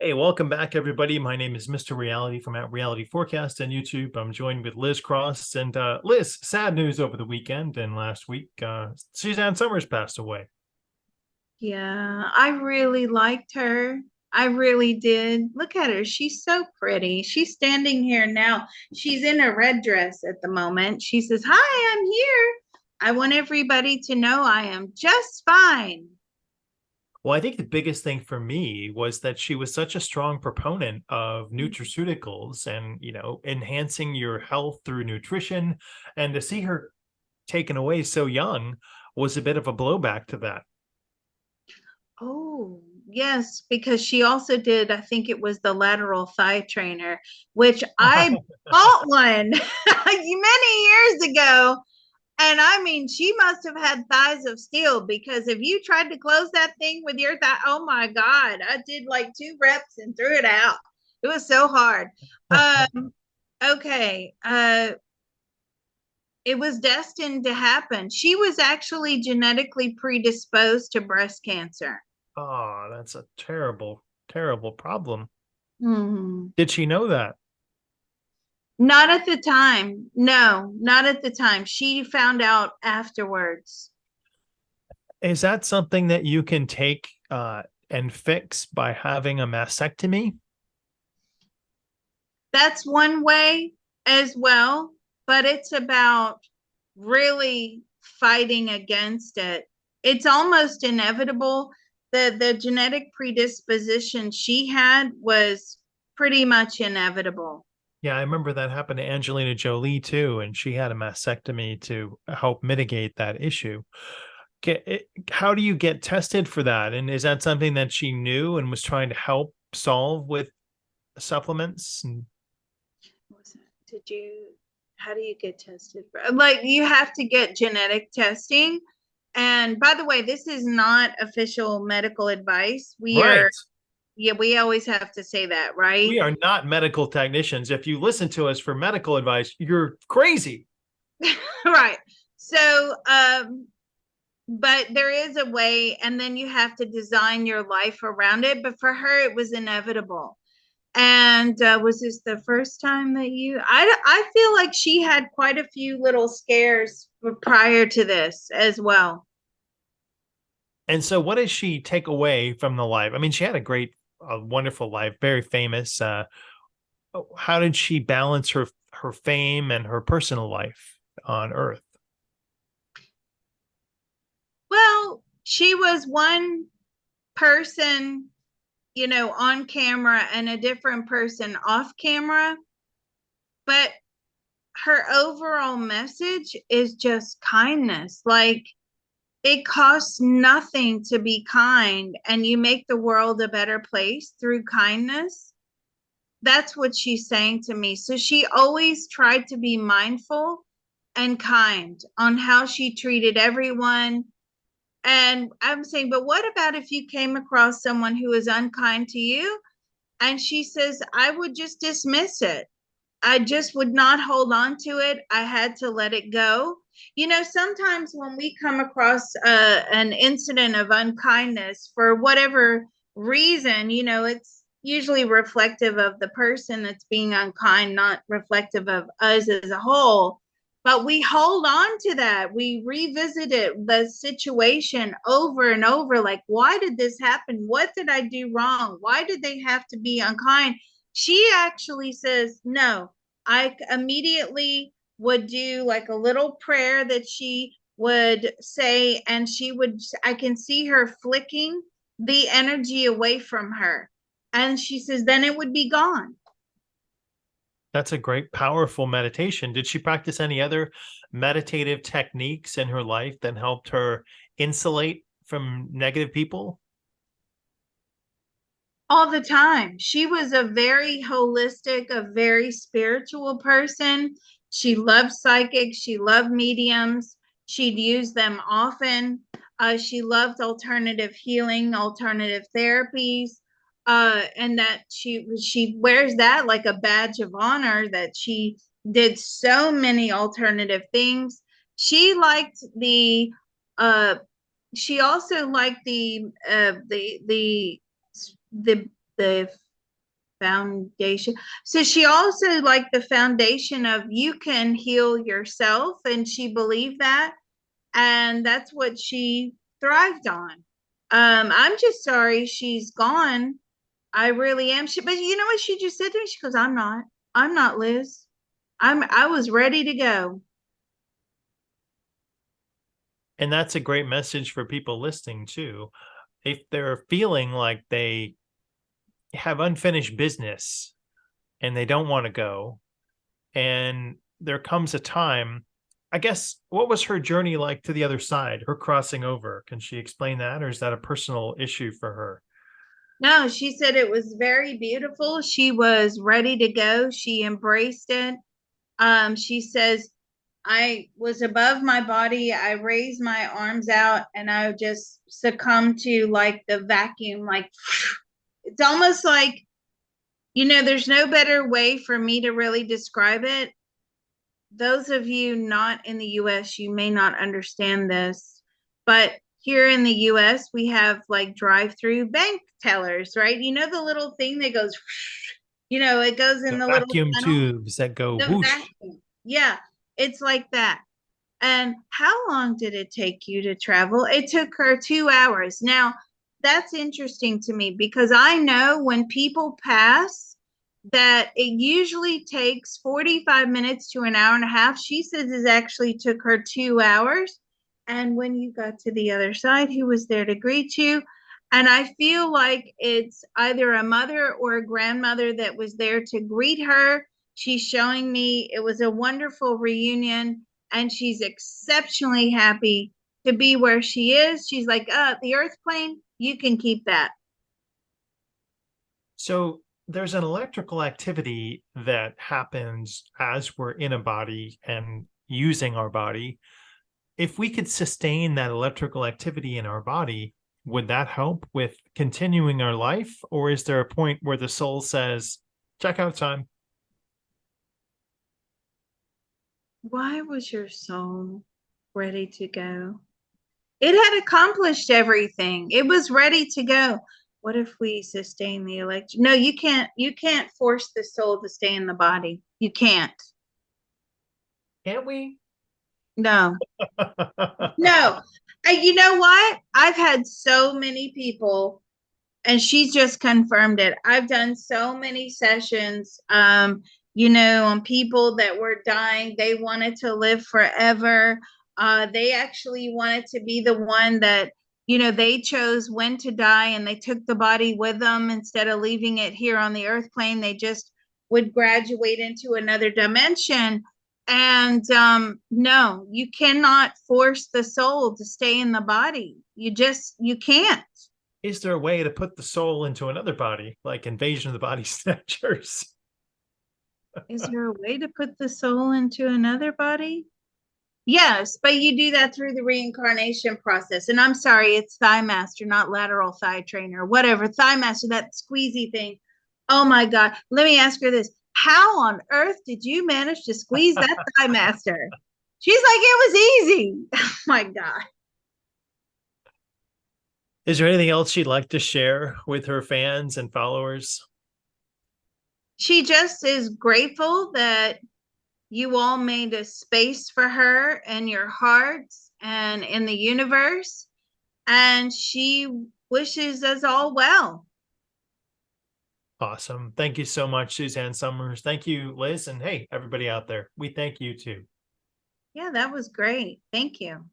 Hey, welcome back, everybody. My name is Mr. Reality from At Reality Forecast on YouTube. I'm joined with Liz Cross. And Liz, sad news over the weekend and last week. Suzanne Somers passed away. Yeah, I really liked her. I really did. Look at her. She's so pretty. She's standing here now. She's in a red dress at the moment. She says, "Hi, I'm here. I want everybody to know I am just fine." Well, I think the biggest thing for me was that she was such a strong proponent of nutraceuticals and, enhancing your health through nutrition. And to see her taken away so young was a bit of a blowback to that. Oh, yes, because she also did, I think it was the lateral thigh trainer, which I bought one many years ago. And I mean, she must have had thighs of steel because if you tried to close that thing with your thigh, oh my God, I did like 2 reps and threw it out. It was so hard. Okay. It was destined to happen. She was actually genetically predisposed to breast cancer. Oh, that's a terrible, terrible problem. Mhm. Did she know that? Not at the time. No, not at the time. She found out afterwards. Is that something that you can take and fix by having a mastectomy? That's one way as well, but it's about really fighting against it. It's almost inevitable. The genetic predisposition she had was pretty much inevitable. Yeah, I remember that happened to Angelina Jolie too, and she had a mastectomy to help mitigate that issue. How do you get tested for that? And is that something that she knew and was trying to help solve with supplements? Did you, how do you get tested for? Like, you have to get genetic testing. And by the way, this is not official medical advice. Right. Yeah, we always have to say that, right? We are not medical technicians. If you listen to us for medical advice, you're crazy. Right. So, but there is a way, and then you have to design your life around it. But for her, it was inevitable. And was this the first time that I feel like she had quite a few little scares prior to this as well. And so what does she take away from the life? I mean, she had a wonderful life, very famous. How did she balance her fame and her personal life on Earth? Well, she was one person, on camera and a different person off camera, but her overall message is just kindness. Like, it costs nothing to be kind, and you make the world a better place through kindness. That's what she's saying to me. So she always tried to be mindful and kind on how she treated everyone. And I'm saying, but what about if you came across someone who is unkind to you? And she says, I would just dismiss it. I just would not hold on to it. I had to let it go. Sometimes when we come across an incident of unkindness for whatever reason, it's usually reflective of the person that's being unkind, not reflective of us as a whole. But we hold on to that. We revisit it, the situation over and over. Like, why did this happen? What did I do wrong? Why did they have to be unkind? She actually says, no, I immediately would do like a little prayer that she would say, and I can see her flicking the energy away from her. And she says, then it would be gone. That's a great, powerful meditation. Did she practice any other meditative techniques in her life that helped her insulate from negative people? All the time. She was a very holistic, a very spiritual person. She loved psychics, she loved mediums, she'd use them often. She loved alternative healing, alternative therapies. And that she wears that like a badge of honor, that she did so many alternative things. She liked the uh she also liked the the foundation. So she also liked the foundation of you can heal yourself, and she believed that, and that's what she thrived on. I'm just sorry she's gone. I really am. But you know what she just said to me? She goes, "I'm not. I'm not Liz. I was ready to go." And that's a great message for people listening too. If they're feeling like they have unfinished business and they don't want to go, and there comes a time, I guess, what was her journey like to the other side, her crossing over? Can she explain that, or is that a personal issue for her? No, she said it was very beautiful. She was ready to go. She embraced it. She says, I was above my body. I raised my arms out and I just succumbed to like the vacuum. Like it's almost like, there's no better way for me to really describe it. Those of you not in the US, you may not understand this, but here in the US, we have like drive-through bank tellers, right? You know the little thing that goes, it goes in The the little vacuum tunnel, tubes that go the whoosh. vacuum. Yeah, it's like that. And how long did it take you to travel? It took her 2 hours. Now, that's interesting to me because I know when people pass that it usually takes 45 minutes to an hour and a half. She says it actually took her 2 hours. And when you got to the other side, who was there to greet you? And I feel like it's either a mother or a grandmother that was there to greet her. She's showing me it was a wonderful reunion, and she's exceptionally happy to be where she is. She's like, the earth plane, you can keep that. So there's an electrical activity that happens as we're in a body and using our body. If we could sustain that electrical activity in our body, would that help with continuing our life? Or is there a point where the soul says, check out time? Why was your soul ready to go? It had accomplished everything. It was ready to go. What if we sustain the election? No, you can't force the soul to stay in the body. You can't. Can't we? No. No. You know what? I've had so many people, and she just confirmed it. I've done so many sessions, on people that were dying. They wanted to live forever. They actually wanted to be the one that, they chose when to die, and they took the body with them instead of leaving it here on the earth plane. They just would graduate into another dimension. And no, you cannot force the soul to stay in the body. You can't. Is there a way to put the soul into another body, like Invasion of the Body Snatchers? Is there a way to put the soul into another body? Yes, but you do that through the reincarnation process. And I'm sorry, it's Thighmaster, not lateral thigh trainer, whatever. Thighmaster, that squeezy thing. Oh my God. Let me ask her this. How on earth did you manage to squeeze that Thighmaster? She's like, it was easy. Oh my God. Is there anything else she'd like to share with her fans and followers? She just is grateful that you all made a space for her in your hearts and in the universe. And she wishes us all well. Awesome. Thank you so much, Suzanne Somers. Thank you, Liz. And hey, everybody out there, we thank you too. Yeah, that was great. Thank you.